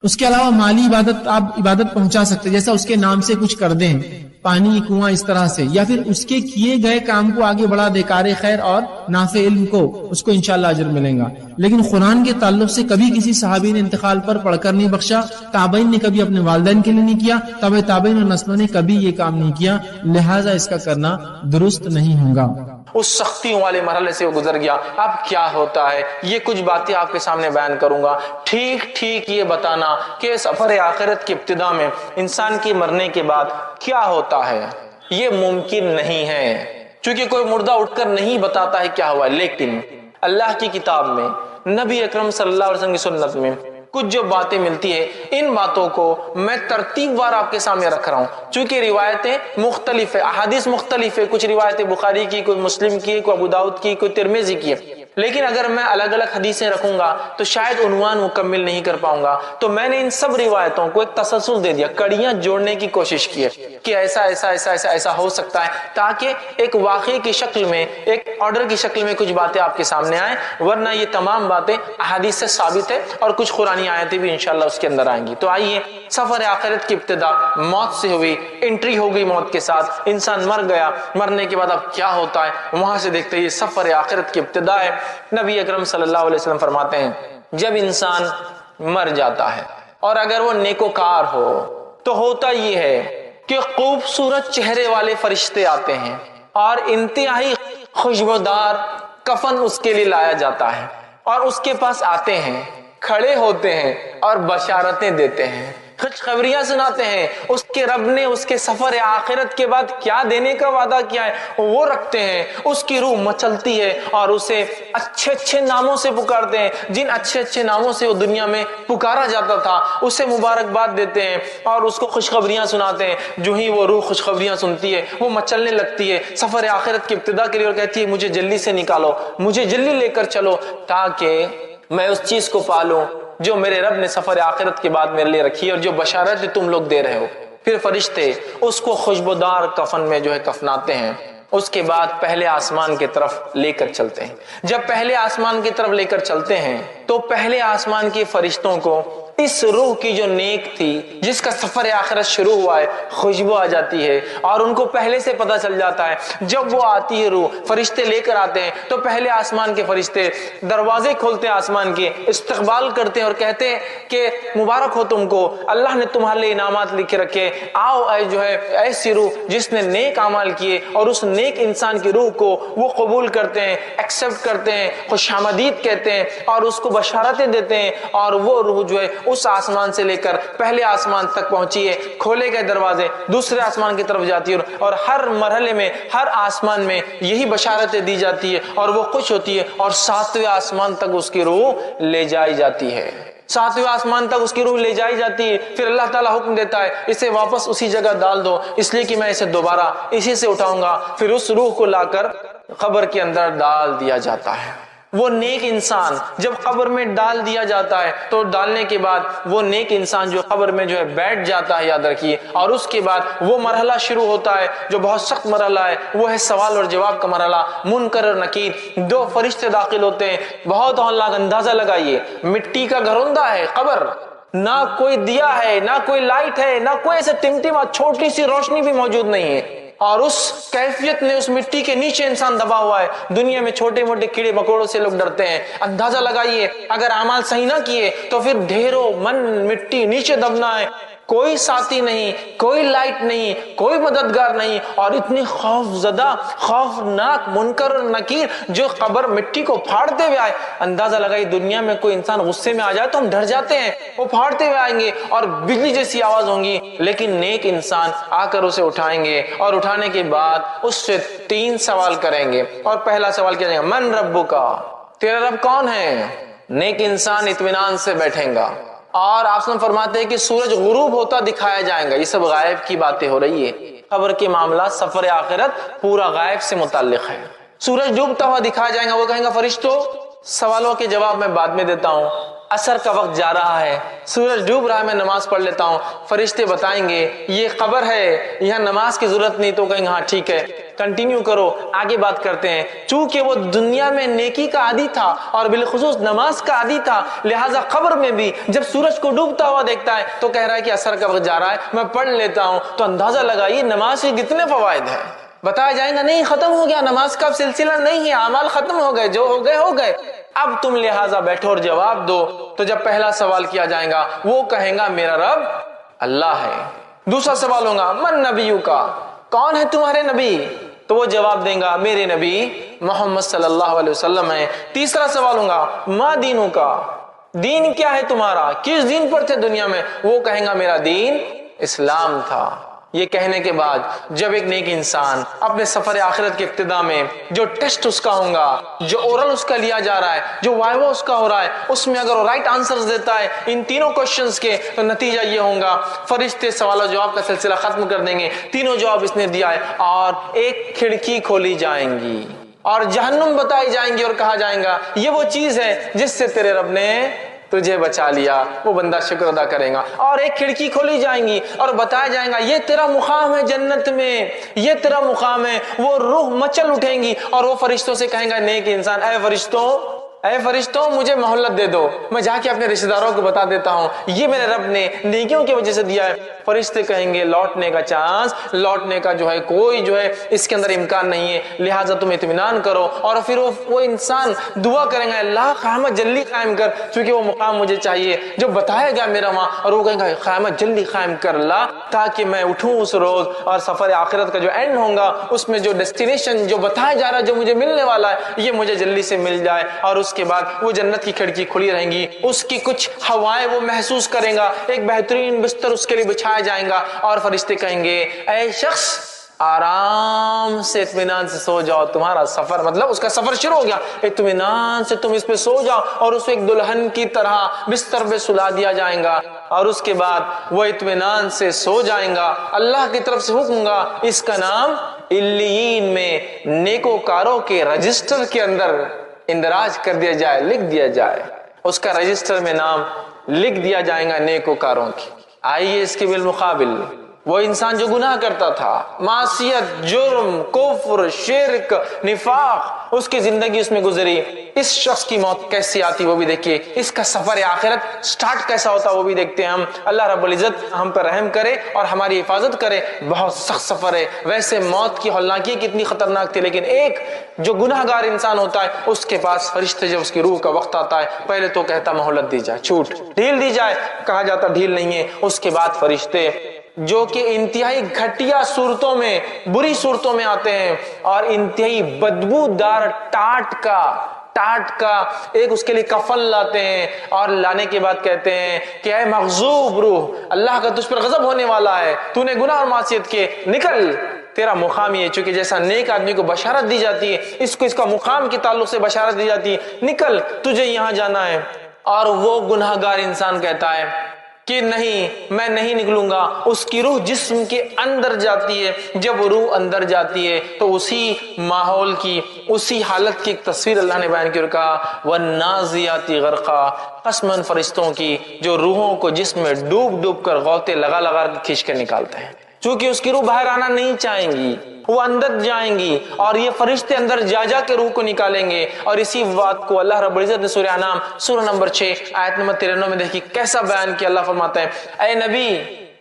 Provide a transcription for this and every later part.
اس کے علاوہ مالی عبادت آپ عبادت پہنچا سکتے، جیسا اس کے نام سے کچھ کر دیں، پانی کنواں اس طرح سے، یا پھر اس کے کیے گئے کام کو آگے بڑھا دے، کار خیر اور نافع علم کو، اس کو انشاءاللہ اجر ملے گا۔ لیکن قرآن کے تعلق سے کبھی کسی صحابی نے انتقال پر پڑھ کر نہیں بخشا، تابعین نے کبھی اپنے والدین کے لیے نہیں کیا، تبع تابعین اور نسلوں نے کبھی یہ کام نہیں کیا، لہٰذا اس کا کرنا درست نہیں ہوگا۔ اس سختیوں والے مرحلے سے وہ گزر گیا، اب کیا ہوتا ہے یہ کچھ باتیں آپ کے سامنے بیان کروں گا۔ ٹھیک یہ بتانا کہ سفر آخرت کی ابتدا میں انسان کی مرنے کے بعد کیا ہوتا ہے یہ ممکن نہیں ہے، چونکہ کوئی مردہ اٹھ کر نہیں بتاتا ہے کیا ہوا، لیکن اللہ کی کتاب میں، نبی اکرم صلی اللہ علیہ وسلم کی سنت میں کچھ جو باتیں ملتی ہے، ان باتوں کو میں ترتیب وار آپ کے سامنے رکھ رہا ہوں، چونکہ روایتیں مختلف ہیں، احادیث مختلف ہے، کچھ روایتیں بخاری کی، کوئی مسلم کی، کوئی ابو داؤد کی، کوئی ترمذی کی ہے، لیکن اگر میں الگ الگ حدیثیں رکھوں گا تو شاید عنوان مکمل نہیں کر پاؤں گا، تو میں نے ان سب روایتوں کو ایک تسلسل دے دیا، کڑیاں جوڑنے کی کوشش کی ہے کہ ایسا ایسا ایسا ایسا ایسا ہو سکتا ہے، تاکہ ایک واقعے کی شکل میں، ایک آرڈر کی شکل میں کچھ باتیں آپ کے سامنے آئیں، ورنہ یہ تمام باتیں احادیث سے ثابت ہے اور کچھ قرآنی آیتیں بھی انشاءاللہ اس کے اندر آئیں گی۔ تو آئیے، سفر آخرت کی ابتدا موت سے ہوئی، انٹری ہو گئی موت کے ساتھ، انسان مر گیا، مرنے کے بعد اب کیا ہوتا ہے وہاں سے دیکھتے ہیں۔ سفر آخرت کی ابتدا ہے۔ نبی اکرم صلی اللہ علیہ وسلم فرماتے ہیں جب انسان مر جاتا ہے اور اگر وہ نیکوکار ہو تو ہوتا یہ ہے کہ خوبصورت چہرے والے فرشتے آتے ہیں اور انتہائی خوشبودار کفن اس کے لیے لایا جاتا ہے، اور اس کے پاس آتے ہیں، کھڑے ہوتے ہیں اور بشارتیں دیتے ہیں، خوشخبریاں سناتے ہیں۔ اس کے رب نے اس کے سفر آخرت کے بعد کیا دینے کا وعدہ کیا ہے وہ رکھتے ہیں۔ اس کی روح مچلتی ہے اور اسے اچھے اچھے ناموں سے پکارتے ہیں، جن اچھے اچھے ناموں سے وہ دنیا میں پکارا جاتا تھا اسے مبارکباد دیتے ہیں اور اس کو خوشخبریاں سناتے ہیں۔ جو ہی وہ روح خوشخبریاں سنتی ہے وہ مچلنے لگتی ہے سفر آخرت کی ابتدا کے لیے، اور کہتی ہے مجھے جلدی سے نکالو، مجھے جلدی لے کر چلو، تاکہ میں اس چیز کو پالوں جو میرے رب نے سفر آخرت کے بعد میرے لیے رکھی ہے اور جو بشارت تم لوگ دے رہے ہو۔ پھر فرشتے اس کو خوشبودار کفن میں جو ہے کفناتے ہیں، اس کے بعد پہلے آسمان کی طرف لے کر چلتے ہیں۔ جب پہلے آسمان کی طرف لے کر چلتے ہیں تو پہلے آسمان کے فرشتوں کو اس روح کی جو نیک تھی، جس کا سفر آخرت شروع ہوا ہے، خوشبو آ جاتی ہے، اور ان کو پہلے سے پتہ چل جاتا ہے جب وہ آتی ہے روح، فرشتے لے کر آتے ہیں تو پہلے آسمان کے فرشتے دروازے کھولتے ہیں، آسمان کے استقبال کرتے ہیں اور کہتے ہیں کہ مبارک ہو تم کو، اللہ نے تمہارے لیے انعامات لکھے رکھے، آؤ اے جو ہے ایسی روح جس نے نیک اعمال کیے، اور اس نیک انسان کی روح کو وہ قبول کرتے ہیں، ایکسپٹ کرتے ہیں، خوش آمدید کہتے ہیں اور اس کو بشارتیں دیتے ہیں، اور وہ روح جو ہے اس آسمان سے لے کر پہلے آسمان تک پہنچی ہے، کھولے گئے دروازے دوسرے آسمان کی طرف جاتی ہے، اور ہر مرحلے میں ہر آسمان میں یہی بشارتیں دی جاتی ہے اور وہ خوش ہوتی ہے، اور 7ویں آسمان تک اس کی روح لے جائی جاتی ہے، 7ویں آسمان تک اس کی روح لے جائی جاتی ہے۔ پھر اللہ تعالیٰ حکم دیتا ہے اسے واپس اسی جگہ ڈال دو، اس لیے کہ میں اسے دوبارہ اسی سے اٹھاؤں گا۔ پھر اس روح کو لا کر قبر کے اندر ڈال دیا جاتا ہے۔ وہ نیک انسان جب قبر میں ڈال دیا جاتا ہے تو ڈالنے کے بعد وہ نیک انسان جو قبر میں جو ہے بیٹھ جاتا ہے، یاد رکھیے، اور اس کے بعد وہ مرحلہ شروع ہوتا ہے جو بہت سخت مرحلہ ہے، وہ ہے سوال اور جواب کا مرحلہ۔ منکر اور نکیر 2 فرشتے داخل ہوتے ہیں۔ بہت اللہ اندازہ لگائیے، مٹی کا گھروندہ ہے قبر، نہ کوئی دیا ہے، نہ کوئی لائٹ ہے، نہ کوئی ایسے ٹمٹما چھوٹی سی روشنی بھی موجود نہیں ہے، اور اس کیفیت میں اس مٹی کے نیچے انسان دبا ہوا ہے۔ دنیا میں چھوٹے موٹے کیڑے مکوڑوں سے لوگ ڈرتے ہیں، اندازہ لگائیے اگر اعمال صحیح نہ کیے تو پھر ڈھیروں من مٹی نیچے دبنا ہے، کوئی ساتھی نہیں، کوئی لائٹ نہیں، کوئی مددگار نہیں، اور اتنی خوف زدہ خوفناک منکر اور نکیر جو قبر مٹی کو پھاڑتے ہوئے آئے۔ اندازہ لگائیے دنیا میں کوئی انسان غصے میں آ جائے تو ہم ڈر جاتے ہیں، وہ پھاڑتے ہوئے آئیں گے اور بجلی جیسی آواز ہوں گی، لیکن نیک انسان آ کر اسے اٹھائیں گے، اور اٹھانے کے بعد اس سے 3 سوال کریں گے، اور پہلا سوال کیا جائے گا، من ربک، تیرا رب کون ہے؟ نیک انسان اطمینان سے بیٹھیں گا، اور آپ نے فرماتے ہیں کہ سورج غروب ہوتا دکھایا جائے گا۔ یہ سب غائب کی باتیں ہو رہی ہے، قبر کے معاملات سفر آخرت پورا غائب سے متعلق ہے۔ سورج ڈوبتا ہوا دکھایا جائے گا، وہ کہیں گا فرشتوں سوالوں کے جواب میں بعد میں دیتا ہوں، عصر کا وقت جا رہا ہے، سورج ڈوب رہا ہے، میں نماز پڑھ لیتا ہوں. فرشتے بتائیں گے یہ قبر ہے، یہاں نماز کی ضرورت نہیں. تو کہیں ہاں ٹھیک ہے، کنٹینیو کرو، آگے بات کرتے ہیں. چونکہ وہ دنیا میں نیکی کا عادی تھا اور بالخصوص نماز کا عادی تھا، لہٰذا قبر میں بھی جب سورج کو ڈوبتا ہوا دیکھتا ہے تو کہہ رہا ہے کہ عصر کا وقت جا رہا ہے، میں پڑھ لیتا ہوں. تو اندازہ لگائیے نماز کے کتنے فوائد ہیں. بتایا جائے گا نہیں ختم ہو گیا، نماز کا سلسلہ نہیں ہے، اعمال ختم ہو گئے، جو ہو گئے ہو گئے، اب تم لہٰذا بیٹھو اور جواب دو. تو جب پہلا سوال کیا جائے گا وہ کہیں گا میرا رب اللہ ہے. دوسرا سوال ہوگا من نبیو کا، کون ہے تمہارے نبی؟ تو وہ جواب دیں گا میرے نبی محمد صلی اللہ علیہ وسلم ہے. تیسرا سوال ہوگا ما دینو کا، دین کیا ہے تمہارا، کس دین پر تھے دنیا میں؟ وہ کہیں گا میرا دین اسلام تھا. یہ کہنے کے بعد جب ایک نیک انسان اپنے سفر آخرت کے ابتدا میں جو ٹیسٹ اس کا ہوگا، جو اورل اس کا لیا جا رہا ہے، جو وائوا اس کا ہو رہا ہے، اس میں اگر وہ رائٹ آنسرز دیتا ہے ان تینوں کوشچنز کے، تو نتیجہ یہ ہوگا فرشتے سوال و جواب کا سلسلہ ختم کر دیں گے. تینوں جواب اس نے دیا ہے اور ایک کھڑکی کھولی جائیں گی اور جہنم بتائی جائیں گی اور کہا جائے گا یہ وہ چیز ہے جس سے تیرے رب نے تجھے بچا لیا. وہ بندہ شکر ادا کرے گا. اور ایک کھڑکی کھولی جائیں گی اور بتایا جائے گا یہ تیرا مقام ہے جنت میں، یہ تیرا مقام ہے. وہ روح مچل اٹھیں گی اور وہ فرشتوں سے کہیں گا نیک انسان اے فرشتوں مجھے مہلت دے دو، میں جا کے اپنے رشتہ داروں کو بتا دیتا ہوں یہ میرے رب نے نیکیوں کی وجہ سے دیا ہے. فرشتے کہیں گے لوٹنے کا چانس، لوٹنے کا جو ہے کوئی جو ہے اس کے اندر امکان نہیں ہے، لہٰذا تم اطمینان کرو. اور پھر وہ انسان دعا کریں گا اللہ قیامت جلدی قائم کر، چونکہ وہ مقام مجھے چاہیے جو بتایا گیا میرا وہاں. اور وہ کہیں گا قیامت جلدی قائم کر اللہ تاکہ میں اٹھوں اس روز اور سفر آخرت کا جو اینڈ ہوگا اس میں جو ڈیسٹینیشن جو بتایا جا رہا ہے جو مجھے ملنے والا ہے یہ مجھے جلدی سے مل جائے. اور اس کے بعد وہ جنت کی کھڑکی کھلی رہیں گی، اس کی کچھ ہوائیں وہ محسوس کریں گا، ایک بہترین بستر اس کے لیے بچھایا جائے گا. اور فرشتے کہیں گے اے شخص آرام سے اطمینان سے سو جاؤ، تمہارا سفر مطلب اس کا سفر شروع ہو گیا، اطمینان سے تم اس پہ سو جاؤ. اور اسے ایک دلہن کی طرح بستر پہ سلا دیا جائے گا اور اس کے بعد وہ اطمینان سے سو جائیں گا. اللہ کی طرف سے حکم گا اس کا نام علیین میں نیکوکاروں کے رجسٹر کے اندر اندراج کر دیا جائے، لکھ دیا جائے، اس کا رجسٹر میں نام لکھ دیا جائے گا نیکوکاروں کی. آئیے اس کے بالمقابل وہ انسان جو گناہ کرتا تھا، معصیت، جرم، کفر، شرک، نفاق، اس کی زندگی اس میں گزری، اس شخص کی موت کیسی آتی وہ بھی دیکھیے، اس کا سفر آخرت سٹارٹ کیسا ہوتا وہ بھی دیکھتے ہیں ہم. اللہ رب العزت ہم پر رحم کرے اور ہماری حفاظت کرے. بہت سخت سفر ہے، ویسے موت کی ہولناکی کتنی خطرناک تھی، لیکن ایک جو گناہگار انسان ہوتا ہے اس کے پاس فرشتے جب اس کی روح کا وقت آتا ہے پہلے تو کہتا مہلت دی جائے، چھوٹ، ڈھیل دی جائے، کہا جاتا ڈھیل نہیں ہے. اس کے بعد فرشتے جو کہ انتہائی گھٹیا صورتوں میں، بری صورتوں میں آتے ہیں اور انتہائی بدبودار ٹاٹ کا ایک اس کے لیے کفن لاتے ہیں اور لانے کے بعد کہتے ہیں کہ اے مغضوب روح، اللہ کا تجھ پر غضب ہونے والا ہے، تو نے گناہ اور معصیت کے، نکل، تیرا مقام یہ ہے. چونکہ جیسا نیک آدمی کو بشارت دی جاتی ہے اس کو اس کا مقام کے تعلق سے بشارت دی جاتی ہے، نکل تجھے یہاں جانا ہے. اور وہ گناہگار انسان کہتا ہے کہ نہیں میں نہیں نکلوں گا. اس کی روح جسم کے اندر جاتی ہے، جب روح اندر جاتی ہے تو اسی ماحول کی، اسی حالت کی ایک تصویر اللہ نے بیان کی اور کہا وَالنَّازِعَاتِ غَرْقًا، قسماً فرشتوں کی جو روحوں کو جسم میں ڈوب کر غوطے لگا کے کھینچ کر نکالتے ہیں. چونکہ اس کی روح باہر آنا نہیں چاہیں گی، وہ اندر جائیں گی اور یہ فرشتے اندر جا کے روح کو نکالیں گے. اور اسی بات کو اللہ رب العزت نے سورہ انعام سورہ نمبر 6 آیت نمبر 93 میں دیکھیے کیسا بیان کیا. اللہ فرماتا ہے اے نبی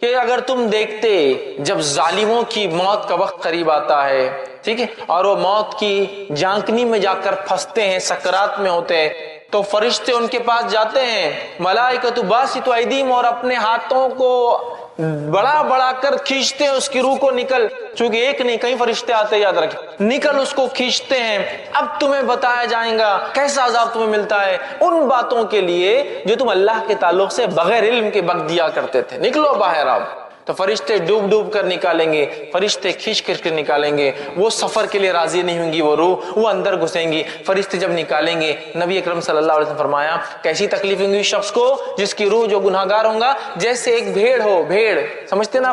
کہ اگر تم دیکھتے جب ظالموں کی موت کا وقت قریب آتا ہے، ٹھیک ہے، اور وہ موت کی جھانکنی میں جا کر پھنستے ہیں، سکرات میں ہوتے ہیں، تو فرشتے ان کے پاس جاتے ہیں، ملائکۃ باسطوا ایدیہم، اور اپنے ہاتھوں کو بڑا کر کھینچتے ہیں اس کی روح کو، نکل. چونکہ ایک نہیں کئی فرشتے آتے، یاد رکھیں، نکل، اس کو کھینچتے ہیں. اب تمہیں بتایا جائے گا کیسا عذاب تمہیں ملتا ہے ان باتوں کے لیے جو تم اللہ کے تعلق سے بغیر علم کے بک دیا کرتے تھے. نکلو باہر. اب تو فرشتے ڈوب کر نکالیں گے، فرشتے کھینچ کر نکالیں گے. وہ سفر کے لیے راضی نہیں ہوں گی، وہ روح وہ اندر گھسیں گی. فرشتے جب نکالیں گے، نبی اکرم صلی اللہ علیہ وسلم فرمایا کیسی تکلیف ہوں گی اس شخص کو جس کی روح جو گناہگار ہوگا، جیسے ایک بھیڑ ہو، بھیڑ سمجھتے نا،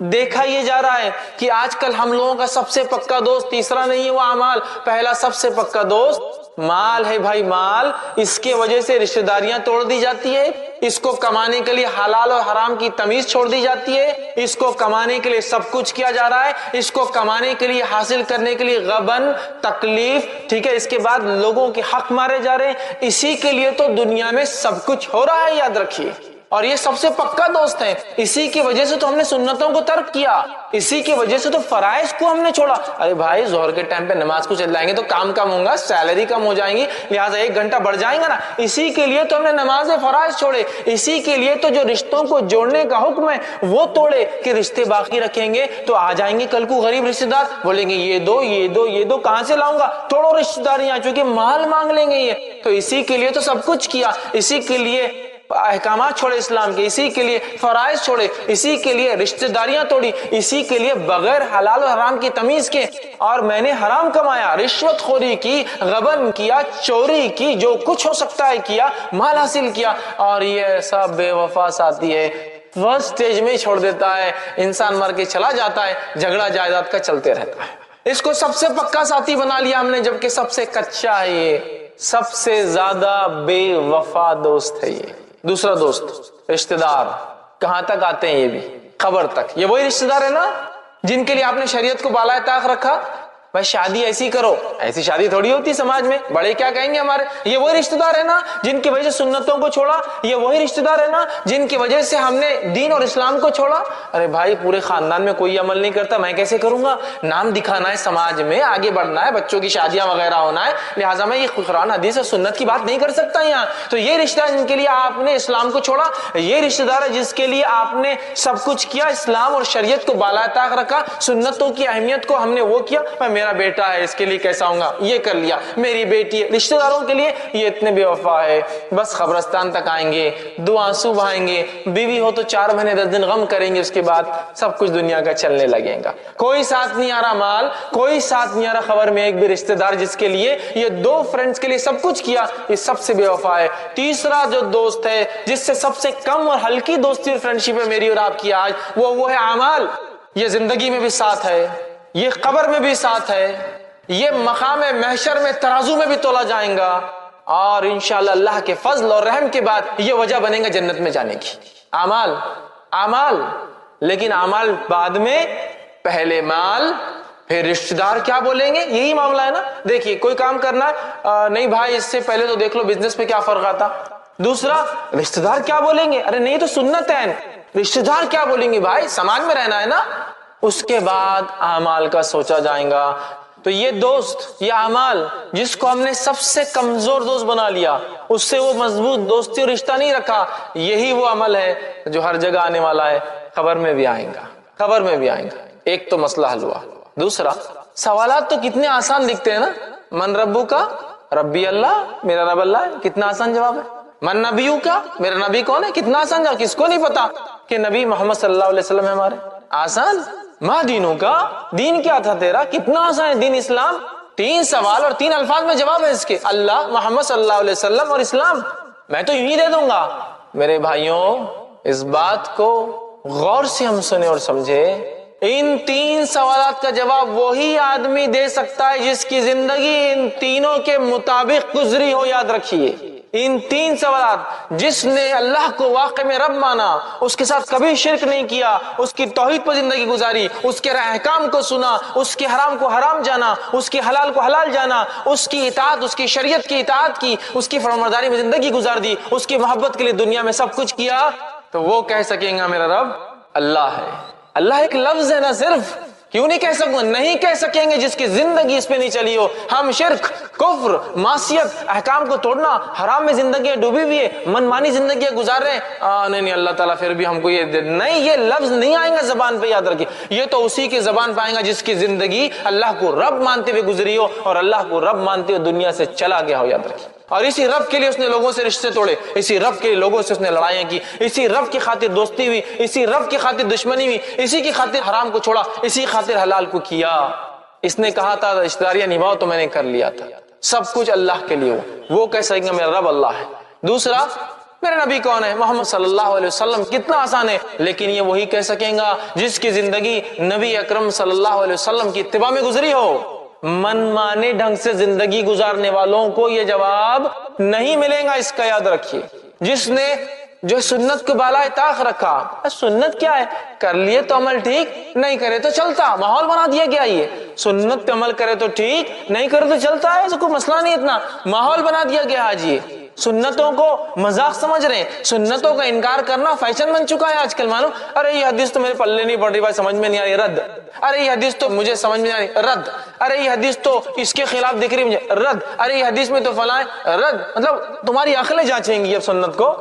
دیکھا یہ جا رہا ہے کہ آج کل ہم لوگوں کا سب سے پکا دوست تیسرا نہیں ہے وہ اعمال، پہلا سب سے پکا دوست مال ہے بھائی، مال۔ اس کے وجہ سے رشتہ داریاں توڑ دی جاتی ہے، اس کو کمانے کے لیے حلال اور حرام کی تمیز چھوڑ دی جاتی ہے، اس کو کمانے کے لیے سب کچھ کیا جا رہا ہے، اس کو کمانے کے لیے حاصل کرنے کے لیے غبن تکلیف، ٹھیک ہے، اس کے بعد لوگوں کے حق مارے جا رہے ہیں۔ اسی کے لیے تو دنیا میں سب کچھ ہو رہا ہے، یاد رکھیے۔ اور یہ سب سے پکا دوست ہے، اسی کی وجہ سے تو ہم نے سنتوں کو ترک کیا، اسی کی وجہ سے تو فرائض کو ہم نے چھوڑا۔ ارے بھائی ظہر کے ٹائم پہ نماز کو چل جائیں گے تو کام کم ہوگا، سیلری کم ہو جائیں گی، لہٰذا 1 گھنٹہ بڑھ جائیں گا نا، اسی کے لیے تو ہم نے نماز فرائض چھوڑے، اسی کے لیے تو جو رشتوں کو جوڑنے کا حکم ہے وہ توڑے کہ رشتے باقی رکھیں گے تو آ جائیں گے کل کو غریب رشتے دار، بولیں گے یہ دو یہ دو یہ دو، کہاں سے لاؤں گا، توڑو رشتے داریاں، چونکہ مال مانگ لیں گے یہ۔ تو اسی کے لیے تو سب کچھ کیا، اسی کے لیے احکامات چھوڑے اسلام کے، اسی کے لیے فرائض چھوڑے، اسی کے لیے رشتہ داریاں توڑی، اسی کے لیے بغیر حلال و حرام کی تمیز کے، اور میں نے حرام کمایا، رشوت خوری کی، غبن کیا، چوری کی، جو کچھ ہو سکتا ہے کیا، مال حاصل کیا، اور یہ ایسا بے وفا ساتھی ہے فرسٹ سٹیج میں چھوڑ دیتا ہے، انسان مر کے چلا جاتا ہے، جھگڑا جائیداد کا چلتے رہتا ہے۔ اس کو سب سے پکا ساتھی بنا لیا ہم نے، جبکہ سب سے کچا ہے یہ، سب سے زیادہ بے وفا دوست ہے یہ۔ دوسرا دوست رشتہ دار، کہاں تک آتے ہیں یہ بھی، قبر تک۔ یہ وہی رشتہ دار ہے نا جن کے لیے آپ نے شریعت کو بالائے طاق رکھا، بھائی شادی ایسی کرو، ایسی شادی تھوڑی ہوتی سماج میں، بڑے کیا کہیں گے ہمارے۔ یہ وہی رشتہ دار ہے نا جن کی وجہ سے سنتوں کو چھوڑا، یہ وہی رشتہ دار ہے نا جن کی وجہ سے ہم نے دین اور اسلام کو چھوڑا۔ ارے بھائی پورے خاندان میں کوئی عمل نہیں کرتا، میں کیسے کروں گا؟ نام دکھانا ہے سماج میں، آگے بڑھنا ہے، بچوں کی شادیاں وغیرہ ہونا ہے، لہٰذا میں یہ قرآن حدیث اور سنت کی بات نہیں کر سکتا یہاں۔ تو یہ رشتہ دار جن کے لیے آپ نے اسلام کو چھوڑا، یہ رشتہ دار ہے جس کے لیے آپ نے سب کچھ کیا، اسلام اور شریعت کو بالائے طاق رکھا، سنتوں کی اہمیت کو ہم نے وہ کیا۔ میرا بیٹا ہے اس کے لیے کیسا ہوں گا، یہ کر لیا، میری بیٹی ہے، رشتہ داروں کے لیے یہ اتنے بے وفا ہے، بس قبرستان تک آئیں گے، 2 آنسو بہائیں گے، بیوی ہو تو 4 مہینے 10 دن غم کریں گے، اس کے بعد سب کچھ دنیا کا چلنے لگے گا۔ کوئی ساتھ نہیں آ رہا مال، کوئی ساتھ نہیں آ رہا خبر میں ایک بھی رشتہ دار جس کے لیے یہ 2 فرینڈز کے لیے سب کچھ کیا، یہ سب سے بے وفا ہے۔ تیسرا جو دوست ہے جس سے سب سے کم اور ہلکی دوستی اور فرینڈشپ ہے میری اور آپ کی آج، وہ ہے اعمال۔ یہ زندگی میں بھی ساتھ ہے، یہ قبر میں بھی ساتھ ہے، یہ مقام محشر میں ترازو میں بھی تولا جائیں گا، اور انشاءاللہ اللہ کے فضل اور رحم کے بعد یہ وجہ بنے گا جنت میں جانے کی۔ اعمال، اعمال، لیکن اعمال بعد میں، پہلے مال پھر رشتہ دار کیا بولیں گے، یہی معاملہ ہے نا۔ دیکھیے کوئی کام کرنا ہے، نہیں بھائی اس سے پہلے تو دیکھ لو بزنس پہ کیا فرق آتا، دوسرا رشتہ دار کیا بولیں گے، ارے نہیں تو سنت ہے، رشتہ دار کیا بولیں گے، بھائی سماج میں رہنا ہے نا۔ اس کے بعد اعمال کا سوچا جائے گا۔ تو یہ دوست، یہ اعمال جس کو ہم نے سب سے کمزور دوست بنا لیا، اس سے وہ مضبوط دوستی اور رشتہ نہیں رکھا، یہی وہ عمل ہے جو ہر جگہ آنے والا ہے، خبر میں بھی آئیں گا، خبر میں بھی آئیں گا۔ ایک تو مسئلہ حل ہوا۔ دوسرا، سوالات تو کتنے آسان دکھتے ہیں نا، من ربو کا، ربی اللہ، میرا رب اللہ ہے، کتنا آسان جواب ہے۔ من نبیو کا، میرا نبی کون ہے، کتنا آسان جواب، کس کو نہیں پتا کہ نبی محمد صلی اللہ علیہ وسلم ہے ہمارے، آسان۔ ما دینوں کا، دین کیا تھا تیرا، کتنا آسان ہے دین اسلام، 3 سوال اور 3 الفاظ میں جواب ہے اس کے، اللہ، محمد صلی اللہ علیہ وسلم اور اسلام، میں تو یوں ہی دے دوں گا۔ میرے بھائیوں اس بات کو غور سے ہم سنیں اور سمجھے، ان 3 سوالات کا جواب وہی آدمی دے سکتا ہے جس کی زندگی ان تینوں کے مطابق گزری ہو، یاد رکھیے۔ ان 3 سوالات، جس نے اللہ کو واقع میں رب مانا، اس کے ساتھ کبھی شرک نہیں کیا، اس کی توحید پر زندگی گزاری، اس کے احکام کو سنا، اس کے حرام کو حرام جانا، اس کے حلال کو حلال جانا، اس کی اطاعت، اس کی شریعت کی اطاعت کی، اس کی فرمانبرداری میں زندگی گزار دی، اس کی محبت کے لیے دنیا میں سب کچھ کیا، تو وہ کہہ سکیں گا میرا رب اللہ ہے۔ اللہ ایک لفظ ہے نا صرف، کیوں نہیں کہہ سکوں، نہیں کہہ سکیں گے جس کی زندگی اس پہ نہیں چلی ہو۔ ہم شرک، کفر، معصیت، احکام کو توڑنا، حرام میں زندگیاں ڈوبی ہوئی ہے، من مانی زندگیاں گزار رہے ہیں، نہیں اللہ تعالیٰ پھر بھی ہم کو یہ نہیں، یہ لفظ نہیں آئیں گا زبان پہ، یاد رکھیے، یہ تو اسی کی زبان پہ آئیں گا جس کی زندگی اللہ کو رب مانتے ہوئے گزری ہو اور اللہ کو رب مانتے ہوئے دنیا سے چلا گیا ہو، یاد رکھیے۔ اور اسی رب کے لیے اس نے لوگوں سے رشتے توڑے، اسی رب کے لیے لوگوں سے اس نے لڑائیاں کی، اسی رب کی خاطر دوستی ہوئی، اسی رب کی خاطر دشمنی ہوئی، اسی کی خاطر حرام کو چھوڑا، اسی خاطر حلال کو کیا۔ اس نے کہا تھا رشتہ داریاں نبھاؤ تو میں نے کر لیا تھا، سب کچھ اللہ کے لیے ہو، وہ کہہ سکیں گے میرا رب اللہ ہے۔ دوسرا، میرے نبی کون ہے؟ محمد صلی اللہ علیہ وسلم. کتنا آسان ہے. لیکن یہ وہی کہہ سکیں گا جس کی زندگی نبی اکرم صلی اللہ علیہ وسلم کی اتباع میں گزری ہو. من مانے ڈھنگ سے زندگی گزارنے والوں کو یہ جواب نہیں ملے گا. اس کا یاد رکھیے. جس نے جو سنت کو بالائے طاق رکھا، سنت کیا ہے؟ کر لیے تو عمل ٹھیک، نہیں کرے تو چلتا. ماحول بنا دیا گیا. یہ سنت پہ عمل کرے تو ٹھیک، نہیں کرے تو چلتا ہے. ایسا کوئی مسئلہ نہیں. اتنا ماحول بنا دیا گیا آج. یہ سنتوں کو مذاق سمجھ رہے ہیں. سنتوں کا انکار کرنا فیشن بن چکا ہے آج کل. معلوم، ارے یہ حدیث تو میرے پلے نہیں پڑ رہی بھائی، سمجھ میں نہیں آ رہی، رد. ارے یہ حدیث تو مجھے سمجھ میں نہیں آ رہی، رد. ارے یہ حدیث تو اس کے خلاف دکھ رہی مجھے، رد. ارے یہ حدیث میں تو فلاں، رد. مطلب تمہاری عقلیں جانچیں گی اب سنت کو.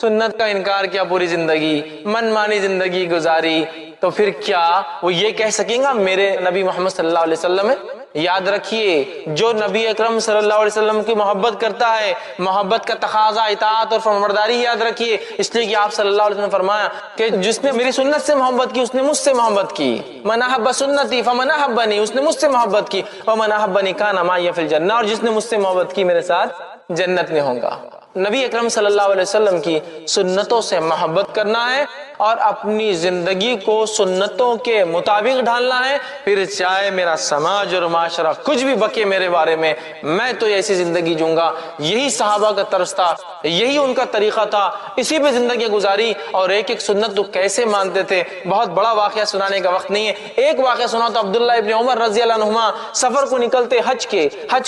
سنت کا انکار کیا پوری زندگی، من مانی زندگی گزاری، تو پھر کیا وہ یہ کہہ سکیں گا میرے نبی محمد صلی اللہ علیہ وسلم ہے؟ یاد رکھیے، جو نبی اکرم صلی اللہ علیہ وسلم کی محبت کرتا ہے، محبت کا تقاضا اطاعت اور فرمانبرداری. یاد رکھیے، اس لیے کہ آپ صلی اللہ علیہ وسلم نے فرمایا کہ جس نے میری سنت سے محبت کی اس نے مجھ سے محبت کی. من احب سنتی فمن احبنی، اس نے مجھ سے محبت کی. ومن احبنی کان معی فی الجنہ، اور جس نے مجھ سے محبت کی میرے ساتھ جنت میں ہوگا. نبی اکرم صلی اللہ علیہ وسلم کی سنتوں سے محبت کرنا ہے اور اپنی زندگی کو سنتوں کے مطابق ڈھالنا ہے. پھر چاہے میرا سماج اور معاشرہ کچھ بھی بکے میرے بارے میں تو ایسی زندگی جوں گا. یہی صحابہ کا طرز تھا، یہی ان کا طریقہ تھا، اسی پہ زندگی گزاری. اور ایک ایک سنت تو کیسے مانتے تھے. بہت بڑا واقعہ سنانے کا وقت نہیں ہے. ایک واقعہ سنا تو عبداللہ ابن عمر رضی اللہ عنہما سفر کو نکلتے، حج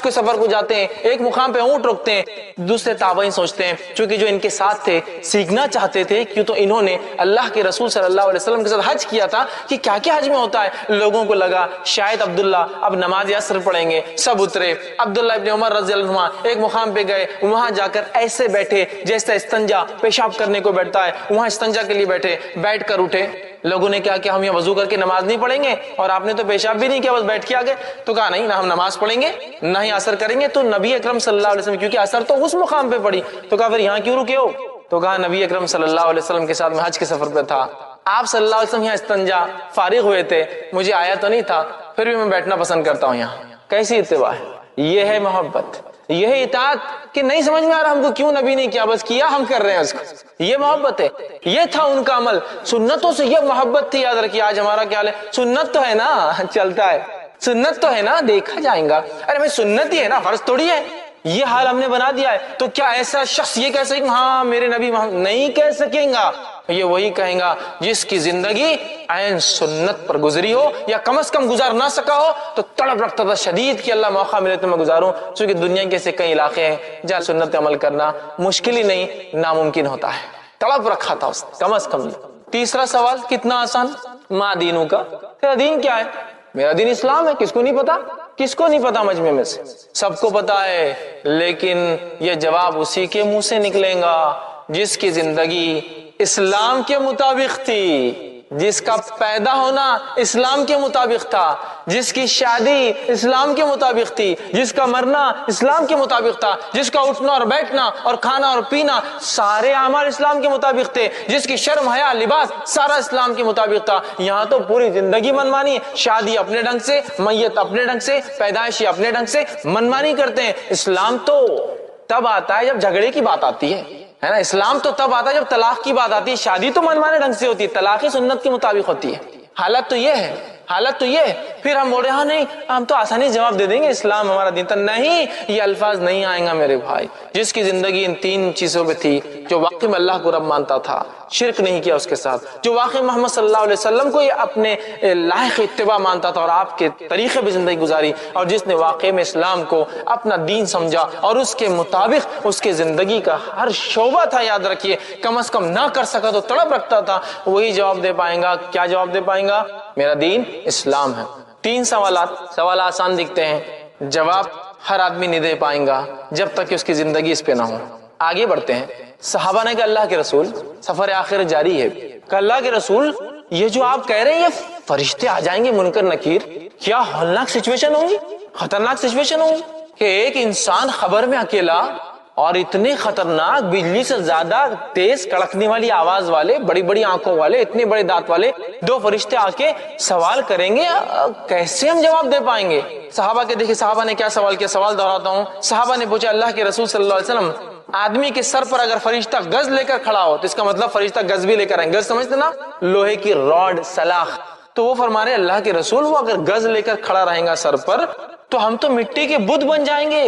کے سفر کو جاتے ہیں. ایک مقام پہ اونٹ روکتے ہیں. دوسرے تابعین سوچتے ہیں چونکہ جو ان کے ساتھ تھے سیکھنا چاہتے تھے، کیوں تو انہوں نے اللہ کے رسول صلی اللہ علیہ وسلم کے ساتھ حج کیا تھا کہ کیا کیا حج میں ہوتا ہے. لوگوں کو لگا شاید عبداللہ اب نماز عصر پڑھیں گے. سب اترے. عبداللہ ابن عمر رضی اللہ عنہ ایک مقام پہ گئے. وہاں جا کر ایسے بیٹھے جیسا استنجا پیشاب کرنے کو بیٹھتا ہے، وہاں استنجا کے لیے بیٹھے. بیٹھ کر اٹھے. لوگوں نے کیا کہ ہم یہاں وضو کر کے نماز نہیں پڑھیں گے، اور آپ نے تو پیشاب بھی نہیں کیا، بس بیٹھ کے آگے. تو کہا نہیں، نہ ہم نماز پڑھیں گے نہ ہی اثر کریں گے. تو نبی اکرم صلی اللہ علیہ وسلم، کیونکہ اثر تو اس مقام پہ پڑی، تو کہا پھر یہاں کیوں رکے ہو؟ تو کہا نبی اکرم صلی اللہ علیہ وسلم کے ساتھ میں حج کے سفر پہ تھا. آپ صلی اللہ علیہ وسلم یہاں استنجا فارغ ہوئے تھے، مجھے آیا تو نہیں تھا، پھر بھی میں بیٹھنا پسند کرتا ہوں یہاں. کیسی اتباع ہے؟ یہ ہے محبت، یہ ہے اطاعت. کہ نہیں سمجھ میں آ رہا ہم کو کیوں نبی نے کیا، بس کیا ہم کر رہے ہیں اس کو. یہ محبت ہے. یہ تھا ان کا عمل. سنتوں سے یہ محبت تھی. یاد رکھیے آج ہمارا کیا حال ہے. سنت تو ہے نا، چلتا ہے. سنت تو ہے نا، دیکھا جائے گا. ارے میں سنت ہی ہے نا، فرض تھوڑی ہے. یہ حال ہم نے بنا دیا ہے. تو کیا ایسا شخص یہ کہہ سکے ہاں میرے نبی محمد؟ نہیں کہہ سکیں گا. یہ وہی کہیں گا جس کی زندگی عین سنت پر گزری ہو، یا کم از کم گزار نہ سکا ہو تو تڑپ رکھتا تھا شدید کہ اللہ موقع ملے تو میں گزاروں. چونکہ دنیا کے ایسے کئی علاقے ہیں جہاں سنت عمل کرنا مشکل ہی نہیں، ناممکن ہوتا ہے. تڑپ رکھا تھا اس کم از کم. تیسرا سوال کتنا آسان، ما دینوں کا، تیرا دین کیا ہے؟ میرا دین اسلام ہے. کس کو نہیں پتا؟ کس کو نہیں پتا؟ مجمع میں سے سب کو پتا ہے. لیکن یہ جواب اسی کے منہ سے نکلے گا جس کی زندگی اسلام کے مطابق تھی، جس کا پیدا ہونا اسلام کے مطابق تھا، جس کی شادی اسلام کے مطابق تھی، جس کا مرنا اسلام کے مطابق تھا، جس کا اٹھنا اور بیٹھنا اور کھانا اور پینا سارے اعمال اسلام کے مطابق تھے، جس کی شرم حیا لباس سارا اسلام کے مطابق تھا. یہاں تو پوری زندگی منمانی. شادی اپنے ڈھنگ سے، میت اپنے ڈھنگ سے، پیدائشی اپنے ڈھنگ سے منمانی کرتے ہیں. اسلام تو تب آتا ہے جب جھگڑے کی بات آتی ہے نا. اسلام تو تب آتا ہے جب طلاق کی بات آتی ہے. شادی تو منمانے ڈھنگ سے ہوتی ہے، طلاق سنت کے مطابق ہوتی ہے. حالت تو یہ ہے، حالت تو یہ ہے. پھر ہم بول رہے ہاں نہیں ہم تو آسانی جواب دے دیں گے اسلام ہمارا دین تھا. نہیں، یہ الفاظ نہیں آئیں گا میرے بھائی. جس کی زندگی ان تین چیزوں پہ تھی، جو واقعی میں اللہ کو رب مانتا تھا، شرک نہیں کیا اس کے ساتھ، جو واقعی محمد صلی اللہ علیہ وسلم کو یہ اپنے لائق اتباع مانتا تھا اور آپ کے طریقے پہ زندگی گزاری، اور جس نے واقعی میں اسلام کو اپنا دین سمجھا اور اس کے مطابق اس کے زندگی کا ہر شعبہ تھا. یاد رکھیے کم از کم نہ کر سکا تو تڑپ رکھتا تھا. وہی جواب دے پائیں گا. کیا جواب دے پائیں گا؟ میرا دین اسلام ہے. تین سوال آسان دکھتے ہیں، جواب ہر آدمی نہیں دے پائیں گا جب تک کہ اس کی زندگی اس پہ نہ ہو. آگے بڑھتے ہیں. صحابہ نے کہا اللہ کے رسول، سفر آخر جاری ہے، کہ اللہ کے رسول یہ جو آپ کہہ رہے ہیں یہ فرشتے آ جائیں گے منکر نکیر، کیا ہولناک سچویشن ہوگی، خطرناک سچویشن ہوگی کہ ایک انسان خبر میں اکیلا اور اتنے خطرناک بجلی سے زیادہ تیز کڑکنے والی آواز والے، بڑی بڑی آنکھوں والے، اتنے بڑے دانت والے دو فرشتے آ کے سوال کریں گے، کیسے ہم جواب دے پائیں گے؟ صحابہ کے دیکھیں صحابہ نے کیا سوال کیا. سوال دہراتا ہوں. صحابہ نے پوچھا اللہ کے رسول صلی اللہ علیہ وسلم آدمی کے سر پر اگر فرشتہ گز لے کر کھڑا ہو تو اس کا مطلب فرشتہ گز بھی لے کر آئیں. گز سمجھتے نا, لوہے کی راڈ, سلاخ. تو وہ فرما رہے اللہ کے رسول وہ اگر گز لے کر کھڑا رہیں گا سر پر تو ہم تو مٹی کے بت بن جائیں گے.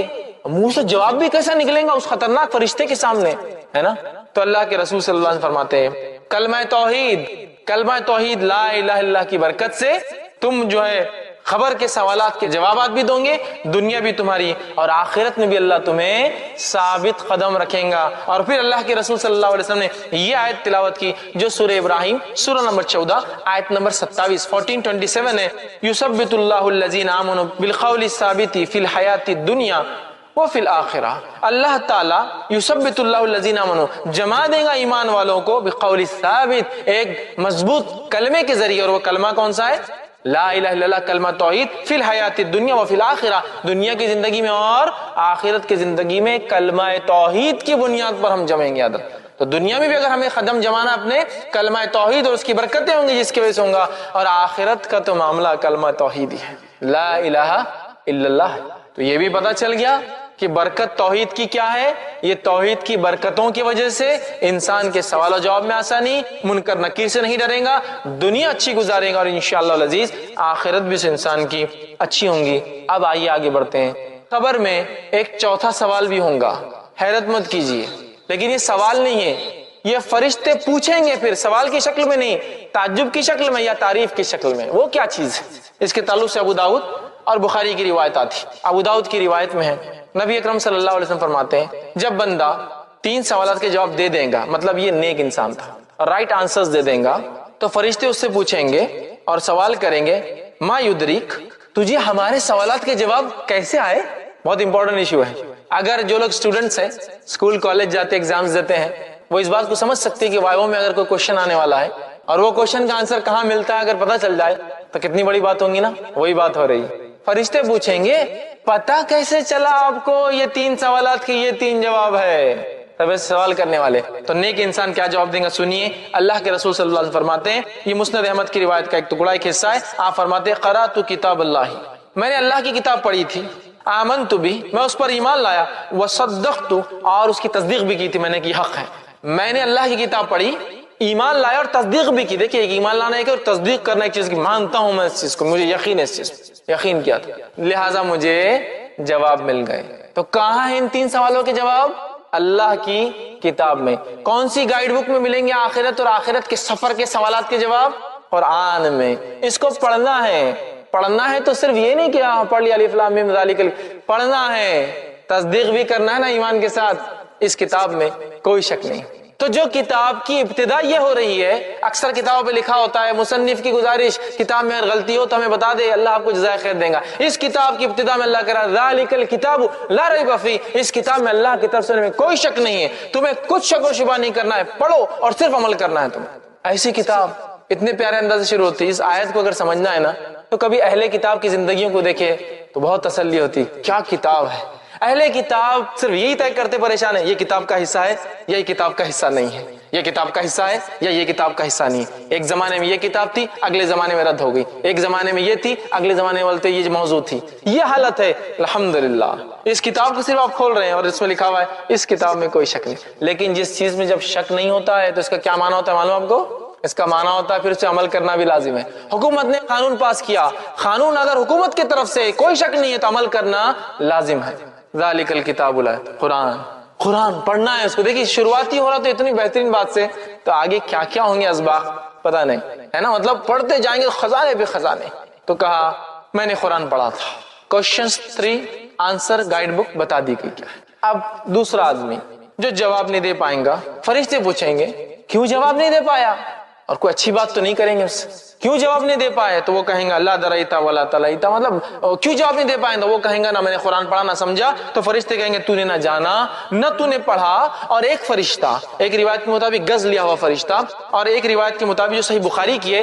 منہ سے جواب بھی کیسا نکلیں گا اس خطرناک فرشتے کے سامنے, ہے نا. تو اللہ کے رسول صلی اللہ علیہ وسلم فرماتے ہیں کلمہ توحید لا الہ الا اللہ کی برکت سے تم جو ہے خبر کے سوالات کے جوابات بھی دوں گے, دنیا بھی تمہاری اور آخرت میں بھی اللہ تمہیں ثابت قدم رکھیں گا. اور پھر اللہ کے رسول صلی اللہ علیہ وسلم نے یہ آیت تلاوت کی جو سورہ ابراہیم سورہ نمبر 14 آیت نمبر 27 1427 ہے. یثبت اللہ الذین آمنوا بالقول الثابت فی الحیات الدنیا وفی الآخرہ. اللہ تعالیٰ یثبت اللہ الذین آمنوا جما دے گا ایمان والوں کو بقول ثابت, ایک مضبوط کلمے کے ذریعے. اور وہ کلمہ کون سا ہے؟ لا الہ الا اللہ, کلمہ توحید. فی الحیات الدنیا وفی الآخرہ, دنیا کی زندگی میں اور آخرت کی زندگی میں کلمہ توحید کی بنیاد پر ہم جمیں گے. تو دنیا میں بھی اگر ہمیں قدم جمانا اپنے کلمہ توحید اور اس کی برکتیں ہوں گی جس کی وجہ سے ہوں گا, اور آخرت کا تو معاملہ کلمہ توحید ہی ہے, لا الہ الا اللہ. تو یہ بھی پتہ چل گیا کہ برکت توحید کی کیا ہے. یہ توحید کی برکتوں کی وجہ سے انسان کے سوال و جواب میں آسانی, منکر نکیر سے نہیں ڈرے گا, دنیا اچھی گزارے گا, اور انشاءاللہ العزیز آخرت بھی سے انسان کی اچھی ہوں گی. اب آئیے آگے بڑھتے ہیں. خبر میں ایک چوتھا سوال بھی ہوگا, حیرت مت کیجیے, لیکن یہ سوال نہیں ہے, یہ فرشتے پوچھیں گے. پھر سوال کی شکل میں نہیں, تعجب کی شکل میں یا تعریف کی شکل میں. وہ کیا چیز ہے؟ اس کے تعلق سے ابو داؤد اور بخاری کی روایت آتی. ابو داؤد کی روایت میں ہے, نبی اکرم صلی اللہ علیہ وسلم فرماتے ہیں جب بندہ 3 سوالات کے جواب دے دے گا, مطلب یہ نیک انسان تھا, رائٹ آنسرز دے دیں گا, تو فرشتے اس سے پوچھیں گے اور سوال کریں گے ما یدریک, تجھے ہمارے سوالات کے جواب کیسے آئے. بہت امپورٹنٹ ایشو ہے. اگر جو لوگ اسٹوڈنٹس ہیں, اسکول کالج جاتے ایگزامز دیتے ہیں, وہ اس بات کو سمجھ سکتے ہیں کہ وائوا میں اگر کوئی کوشچن آنے والا ہے اور وہ کوشچن کا آنسر کہاں ملتا ہے اگر پتہ چل جائے تو کتنی بڑی بات ہوگی نا. وہی بات ہو رہی ہے. فرشتے پوچھیں گے پتا کیسے چلا آپ کو یہ 3 سوالات کے یہ 3 جواب ہے. تب سوال کرنے والے تو نیک انسان کیا جواب دیں گا سنیے. اللہ کے رسول صلی اللہ علیہ وسلم فرماتے ہیں, یہ مسند احمد کی روایت کا ایک ٹکڑا ایک حصہ ہے. آپ فرماتے ہیں قرأت کتاب اللہ, میں نے اللہ کی کتاب پڑھی تھی, آمنت بھی, میں اس پر ایمان لایا, وصدقت, اور اس کی تصدیق بھی کی تھی میں نے کہ حق ہے. میں نے اللہ کی کتاب پڑھی, ایمان لایا اور تصدیق بھی کی. دیکھیے ایمان لانا ہے اور تصدیق کرنا ایک چیز کی, مانتا ہوں میں اس چیز کو, مجھے یقین ہے اس چیز, یقین کیا تھا, لہٰذا مجھے جواب مل گئے. تو کہاں ہیں ان 3 سوالوں کے جواب؟ اللہ کی کتاب میں. کون سی گائیڈ بک میں ملیں گے آخرت اور آخرت کے سفر کے سوالات کے جواب؟ قرآن میں. اس کو پڑھنا ہے. پڑھنا ہے تو صرف یہ نہیں کہ پڑھ لیا الف لام میم ذالک, پڑھنا ہے, تصدیق بھی کرنا ہے نا ایمان کے ساتھ. اس کتاب میں کوئی شک نہیں. تو جو کتاب کی ابتدا یہ ہو رہی ہے, اکثر کتابوں پہ لکھا ہوتا ہے مصنف کی گزارش, کتاب میں اگر غلطی ہو تو ہمیں بتا دے, اللہ آپ کو جزائے خیر دے گا. اس کتاب کی ابتدا میں اللہ کہہ رہا ہے ذالک الکتاب لا ریب فیہ, اس کتاب میں اللہ کی طرف سے کوئی شک نہیں ہے, تمہیں کچھ شک و شبہ نہیں کرنا ہے, پڑھو اور صرف عمل کرنا ہے تمہیں. ایسی کتاب اتنے پیارے انداز سے شروع ہوتی ہے. اس آیت کو اگر سمجھنا ہے نا تو کبھی اہل کتاب کی زندگیوں کو دیکھے تو بہت تسلی ہوتی, کیا کتاب ہے. اہل کتاب صرف یہی طے کرتے پریشان ہے, یہ کتاب کا حصہ ہے یا یہ کتاب کا حصہ نہیں ہے, یہ کتاب کا حصہ ہے یا یہ کتاب کا حصہ نہیں ہے. ایک زمانے میں یہ کتاب تھی, اگلے زمانے میں رد ہو گئی, ایک زمانے میں یہ تھی, اگلے زمانے میں بولتے یہ موضوع تھی. یہ حالت ہے. الحمدللہ اس کتاب کو صرف آپ کھول رہے ہیں اور اس میں لکھا ہوا ہے اس کتاب میں کوئی شک نہیں. لیکن جس چیز میں جب شک نہیں ہوتا ہے تو اس کا کیا معنی ہوتا ہے معلوم آپ کو؟ اس کا معنی ہوتا ہے پھر اسے عمل کرنا بھی لازم ہے. حکومت نے قانون پاس کیا, قانون اگر حکومت کی طرف سے کوئی شک نہیں ہے تو عمل کرنا لازم ہے. ذالک الکتاب لا, قرآن پڑھنا ہے اس کو. دیکھیے شروعاتی ہو رہا تو اتنی بہترین بات سے, تو آگے کیا کیا ہوں گے اسباق پتہ نہیں ہے نا. مطلب پڑھتے جائیں گے خزانے پہ خزانے. تو کہا میں نے قرآن پڑھا تھا. کوشچنز 3 آنسر گائیڈ بک بتا دی گئی کیا ہے. اب دوسرا آدمی جو جواب نہیں دے پائیں گا, فرشتے پوچھیں گے کیوں جواب نہیں دے پایا, اور کوئی اچھی بات تو نہیں کریں گے اس سے, کیوں جواب نہیں دے پائے؟ تو وہ کہیں گا لا دریتا ولا تلیتا, مطلب کیوں جواب نہیں دے پائے؟ تو وہ کہیں گا نہ میں نے قرآن پڑھا نہ سمجھا. تو فرشتے کہیں گے تو نے نہ جانا نہ تو نے پڑھا. اور ایک فرشتہ, ایک روایت کے مطابق گز لیا ہوا فرشتہ, اور ایک روایت کے مطابق جو صحیح بخاری کی ہے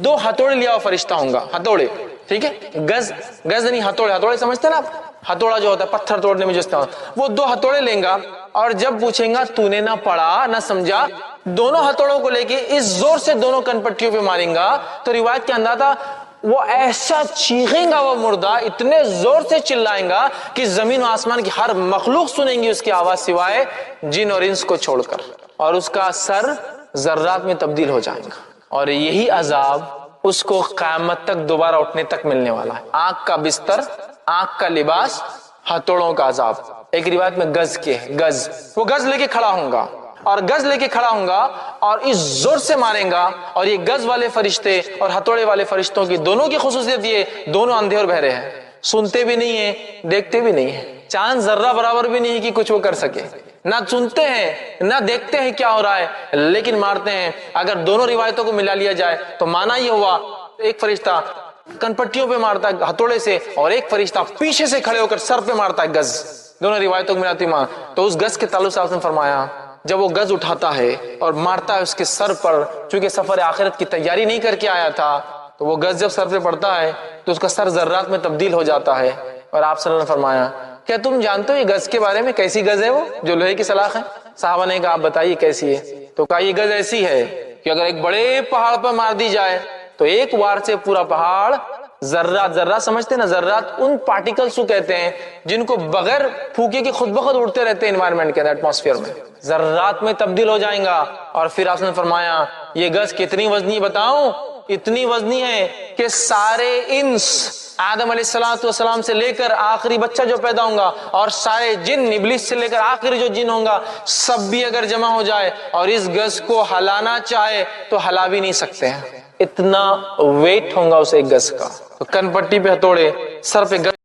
2 ہتھوڑے لیا ہوا فرشتہ ہوگا. ہتھوڑے, ٹھیک ہے, گز نہیں, ہتھوڑے سمجھتے نا آپ, ہتھوڑا جو ہوتا ہے پتھر توڑنے میں جو استعمال, وہ 2 ہتھوڑے لیں گا, اور جب پوچھیں گا تو نے نہ پڑھا نہ سمجھا, دونوں ہتھوڑوں کو لے کے اس زور سے دونوں کنپٹیوں پہ ماریں گا. تو روایت کے اندر تھا وہ ایسا چیخیں گا، وہ مردہ اتنے زور سے چلائیں گا کہ زمین و آسمان کی ہر مخلوق سنیں گی اس کی آواز سوائے جن اور انس کو چھوڑ کر، اور اس کا سر ذرات میں تبدیل ہو جائے گا، اور یہی عذاب اس کو قیامت تک دوبارہ اٹھنے تک ملنے والا ہے۔ آنکھ کا بستر، آنکھ کا لباس، ہتھوڑوں کا عذاب۔ ایک روایت میں گز کے ہے، گز، وہ گز لے کے کھڑا ہوں گا، اور گز لے کے کھڑا ہوں گا اور اس زور سے ماریں گا، اور یہ گز والے فرشتے اور ہتھوڑے والے فرشتوں کی دونوں کی خصوصیت یہ، دونوں اندھے اور بہرے ہیں، سنتے بھی نہیں ہیں، دیکھتے بھی نہیں ہیں، چاند ذرہ برابر بھی نہیں ہے کہ کچھ وہ کر سکے، نہ سنتے ہیں نہ دیکھتے ہیں کیا ہو رہا ہے، لیکن مارتے ہیں۔ اگر دونوں روایتوں کو ملا لیا جائے تو معنی یہ ہوا، ایک فرشتہ کن پٹیوں پہ مارتا ہے ہتھوڑے سے، اور ایک فرشتہ پیچھے سے کھڑے ہو کر سر پہ مارتا ہے گز، دونوں روایتوں کو ملاتی ماں۔ تو اس گز کے تعلق سے آپ نے فرمایا جب وہ گز اٹھاتا ہے اور مارتا ہے اس کے سر پر، چونکہ سفر آخرت کی تیاری نہیں کر کے آیا تھا، تو وہ گز جب سر پہ پڑتا ہے تو اس کا سر ذرات میں تبدیل ہو جاتا ہے۔ اور آپ صلی اللہ علیہ وسلم نے فرمایا کیا تم جانتے ہو یہ گز کے بارے میں کیسی گز ہے وہ جو لوہے کی سلاخ ہے؟ صحابہ نے کہا آپ بتائیے کیسی ہے؟ تو کہا یہ گز ایسی ہے کہ اگر ایک بڑے پہاڑ پر مار دی جائے تو ایک وار سے پورا پہاڑ ذرات، ذرات سمجھتے ہیں نا، ذرات ان پارٹیکلز کو کہتے ہیں جن کو بغیر پھونکے کے خود بخود اڑتے رہتے ہیں انوائرمنٹ کے اندر، ایٹماسفیئر میں، ذرات میں تبدیل ہو جائیں گا۔ اور پھر آپ نے فرمایا یہ گز کتنی وزنی بتاؤں؟ اتنی وزنی ہے کہ سارے انس آدم علیہ السلام سے لے کر آخری بچہ جو پیدا ہوں گا، اور سارے جن ابلیس سے لے کر آخری جو جن ہوں گا، سب بھی اگر جمع ہو جائے اور اس گز کو ہلانا چاہے تو ہلا بھی نہیں سکتے ہیں، اتنا ویٹ ہوگا اس ایک گز کا۔ تو کن پٹی پہ ہتھوڑے، سر پہ گز